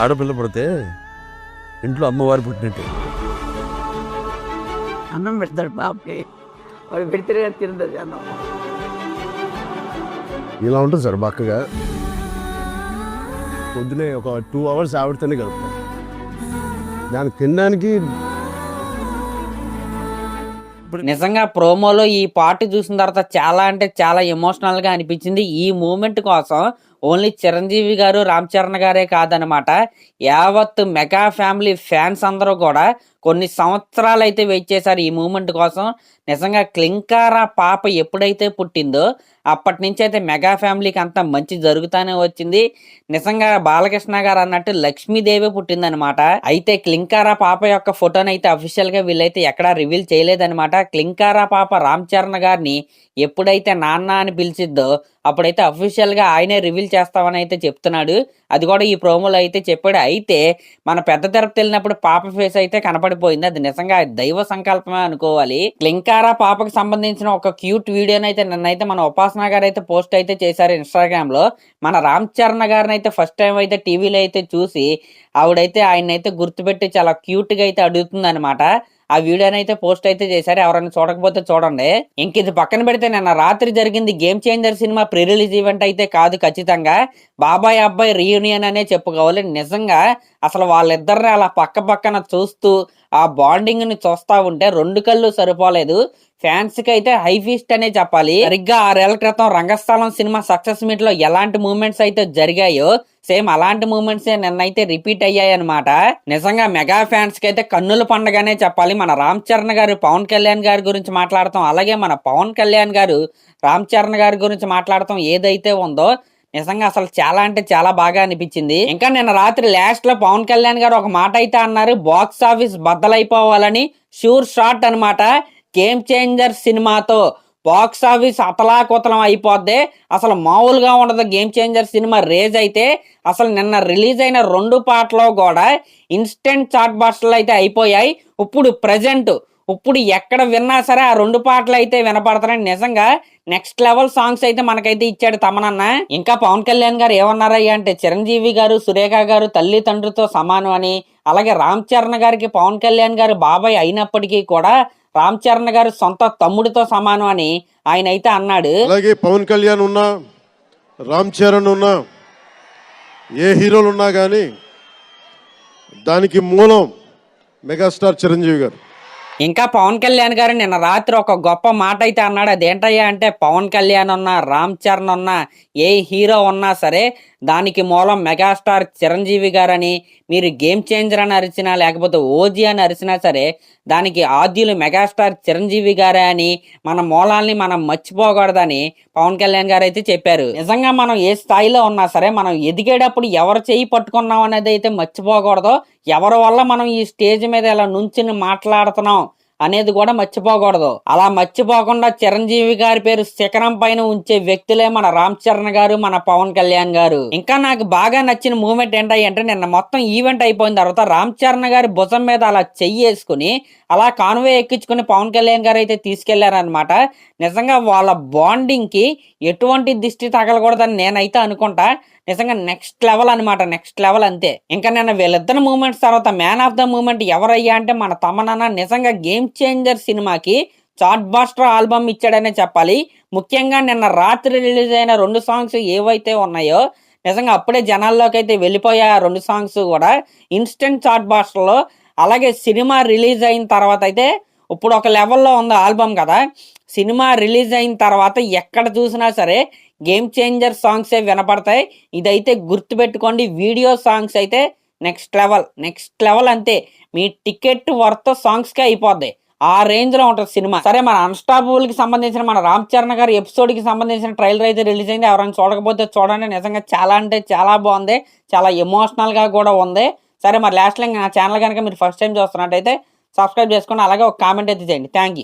ఆడపిల్ల పడితే ఇంట్లో అమ్మవారు పుట్టినట్టే. అన్నం పెడతాడు పాపకి, వాడు పెడితే తింటుంది అన్నం. ఇలా ఉంటుంది సార్ బక్కగా. పొద్దునే ఒక 2 hours ఆవిడతోనే గడుపుతాం. దానికి తినడానికి నిజంగా ప్రోమోలో ఈ పార్ట్ చూసిన తర్వాత చాలా అంటే చాలా ఎమోషనల్ గా అనిపించింది. ఈ మూమెంట్ కోసం ఓన్లీ చిరంజీవి గారు, రామ్ చరణ్ గారే కాదనమాట, యావత్ మెగా ఫ్యామిలీ ఫ్యాన్స్ అందరూ కూడా కొన్ని సంవత్సరాలు అయితే వెయిట్ చేశారు ఈ మూమెంట్ కోసం. నిజంగా క్లింకారా పాప ఎప్పుడైతే పుట్టిందో అప్పటి నుంచి అయితే మెగా ఫ్యామిలీకి అంతా మంచి జరుగుతానే వచ్చింది. నిజంగా బాలకృష్ణ గారు అన్నట్టు లక్ష్మీదేవి పుట్టిందనమాట. అయితే క్లింకారా పాప యొక్క ఫోటోని అయితే అఫీషియల్ గా వీళ్ళైతే ఎక్కడా రివీల్ చేయలేదనమాట. క్లింకారా పాప రామ్ చరణ్ గారిని ఎప్పుడైతే నాన్న అని పిలిచిద్దో అప్పుడైతే అఫీషియల్ గా ఆయనే రివీల్ చేస్తామని అయితే చెప్తున్నాడు. అది కూడా ఈ ప్రోమోలో అయితే చెప్పాడు. అయితే మన పెద్ద తిరుపతి వెళ్ళినప్పుడు పాప ఫేస్ అయితే కనపడిపోయింది. అది నిజంగా దైవ సంకల్పమే అనుకోవాలి. క్లింకారా పాపకు సంబంధించిన ఒక క్యూట్ వీడియోని అయితే నిన్నైతే మన ఉపాసన గారు అయితే పోస్ట్ అయితే చేశారు ఇన్స్టాగ్రామ్ లో. మన రామ్ చరణ్ గారిని అయితే ఫస్ట్ టైం అయితే టీవీలో అయితే చూసి ఆవిడైతే ఆయన అయితే గుర్తుపెట్టి చాలా క్యూట్ గా అయితే అడుగుతుంది అనమాట. ఆ వీడియోని అయితే పోస్ట్ అయితే చేశారు. ఎవరైనా చూడకపోతే చూడండి. ఇంక ఇది పక్కన పెడితే నిన్న రాత్రి జరిగింది game changer cinema pre release event అయితే కాదు, ఖచ్చితంగా బాబాయ్ అబ్బాయి రీయూనియన్ అనే చెప్పుకోవాలి. నిజంగా అసలు వాళ్ళిద్దరిని అలా పక్క పక్కన చూస్తూ ఆ బాండింగ్ ని చూస్తా ఉంటే 2 కళ్ళు సరిపోలేదు. ఫ్యాన్స్ కి అయితే హై ఫీస్ట్ అనే చెప్పాలి. సరిగ్గా 6 ఏళ్ల క్రితం రంగస్థలం సినిమా సక్సెస్ మీట్ లో ఎలాంటి మూమెంట్స్ అయితే జరిగాయో సేమ్ అలాంటి మూమెంట్స్ నిన్నైతే రిపీట్ అయ్యాయి అనమాట. నిజంగా మెగా ఫ్యాన్స్ కి అయితే కన్నుల పండుగనే చెప్పాలి. మన రామ్ చరణ్ గారు పవన్ కళ్యాణ్ గారి గురించి మాట్లాడతాం, అలాగే మన పవన్ కళ్యాణ్ గారు రామ్ చరణ్ గారి గురించి మాట్లాడతాం ఏదైతే ఉందో నిజంగా అసలు చాలా అంటే చాలా బాగా అనిపించింది. ఇంకా నిన్న రాత్రి లాస్ట్ లో పవన్ కళ్యాణ్ గారు ఒక మాట అయితే అన్నారు, బాక్స్ ఆఫీస్ బద్దలైపోవాలని. షూర్ షాట్ అనమాట. గేమ్ చేంజర్ సినిమాతో బాక్స్ ఆఫీస్ అతలాకుతలం అయిపోద్ది, అసలు మామూలుగా ఉండదు. గేమ్ చేంజర్ సినిమా రేజ్ అయితే అసలు నిన్న రిలీజ్ అయిన 2 పాటలు కూడా ఇన్స్టెంట్ చాట్ బాస్టర్లు అయితే అయిపోయాయి. ఇప్పుడు ఎక్కడ విన్నా సరే ఆ 2 పాటలు అయితే వినపడతాయి. నిజంగా నెక్స్ట్ లెవెల్ సాంగ్స్ అయితే మనకైతే ఇచ్చాడు తమనన్న. ఇంకా పవన్ కళ్యాణ్ గారు ఏమన్నారయ్యా అంటే చిరంజీవి గారు, సురేఖ గారు తల్లి తండ్రితో సమానం అని, అలాగే రామ్ చరణ్ గారికి పవన్ కళ్యాణ్ గారు బాబాయ్ అయినప్పటికీ కూడా రామ్ చరణ్ గారు సొంత తమ్ముడితో సమానం అని ఆయన అయితే అన్నాడు. అలాగే పవన్ కళ్యాణ్ ఉన్నా, రామ్ చరణ్ ఉన్నా, ఏ హీరోలు ఉన్నా కానీ దానికి మూలం మెగాస్టార్ చిరంజీవి గారు. ఇంకా పవన్ కళ్యాణ్ గారు నిన్న రాత్రి ఒక గొప్ప మాట అయితే అన్నాడు. అదేంటయ్యా అంటే పవన్ కళ్యాణ్ ఉన్నా, రామ్ చరణ్ ఉన్నా, ఏ హీరో ఉన్నా సరే దానికి మూలం మెగాస్టార్ చిరంజీవి గారని. మీరు గేమ్ చేంజర్ అని అరిచినా లేకపోతే ఓజీ అని అరిచినా సరే దానికి ఆద్యులు మెగాస్టార్ చిరంజీవి గారే అని, మన మూలాల్ని మనం మర్చిపోకూడదని పవన్ కళ్యాణ్ గారు అయితే చెప్పారు. నిజంగా మనం ఏ స్థాయిలో ఉన్నా సరే మనం ఎదిగేటప్పుడు ఎవరు చేయి పట్టుకున్నాం అనేది అయితే మర్చిపోకూడదు. ఎవరి వల్ల మనం ఈ స్టేజ్ మీద ఇలా నుంచుని మాట్లాడుతున్నాం అనేది కూడా మర్చిపోకూడదు. అలా మర్చిపోకుండా చిరంజీవి గారి పేరు శిఖరం పైన ఉంచే వ్యక్తులే మన రామ్ చరణ్ గారు, మన పవన్ కళ్యాణ్ గారు. ఇంకా నాకు బాగా నచ్చిన మూమెంట్ ఏంటంటే నిన్న మొత్తం ఈవెంట్ అయిపోయిన తర్వాత రామ్ చరణ్ గారి భుజం మీద అలా చెయ్యేసుకుని అలా కాన్వే ఎక్కించుకుని పవన్ కళ్యాణ్ గారు అయితే తీసుకెళ్లారనమాట. నిజంగా వాళ్ళ బాండింగ్ కి ఎటువంటి దిష్టి తగలకూడదని నేనైతే అనుకుంటా. నిజంగా నెక్స్ట్ లెవెల్ అనమాట, నెక్స్ట్ లెవెల్ అంతే. ఇంకా నేను వీళ్ళిద్దరు మూమెంట్స్ తర్వాత మ్యాన్ ఆఫ్ ద మూమెంట్ ఎవరయ్యా అంటే మన తమనన్న. నిజంగా గేమ్ చేంజర్ సినిమాకి చాట్ బాస్టర్ ఆల్బమ్ ఇచ్చాడనే చెప్పాలి. ముఖ్యంగా నిన్న రాత్రి రిలీజ్ అయిన 2 సాంగ్స్ ఏవైతే ఉన్నాయో నిజంగా అప్పుడే జనాల్లోకి అయితే వెళ్ళిపోయా. 2 సాంగ్స్ కూడా ఇన్స్టెంట్ చాట్ బాస్టర్లో. అలాగే సినిమా రిలీజ్ అయిన తర్వాత అయితే ఇప్పుడు ఒక లెవెల్లో ఉంది ఆల్బమ్ కదా. సినిమా రిలీజ్ అయిన తర్వాత ఎక్కడ చూసినా సరే గేమ్ చేంజర్ సాంగ్సే వినపడతాయి. ఇదైతే గుర్తుపెట్టుకోండి. వీడియో సాంగ్స్ అయితే నెక్స్ట్ లెవెల్ అంతే. మీ టికెట్ వర్త్ సాంగ్స్కే అయిపోద్ది. ఆ రేంజ్ లో ఉంటుంది సినిమా. సరే, మన అన్స్టాపబుల్ కి సంబంధించిన మన రామ్ చరణ్ గారి ఎపిసోడ్ కి సంబంధించిన ట్రైలర్ అయితే రిలీజ్ అయింది. ఎవరైనా చూడకపోతే చూడండి. నిజంగా చాలా అంటే చాలా బాగుంది, చాలా ఎమోషనల్ గా కూడా ఉంది. సరే, మరి లాస్ట్ లో నా ఛానల్ కనుక మీరు ఫస్ట్ టైం చూస్తున్నట్టయితే సబ్స్క్రైబ్ చేసుకోండి, అలాగే ఒక కామెంట్ అయితే చేయండి. Thank you.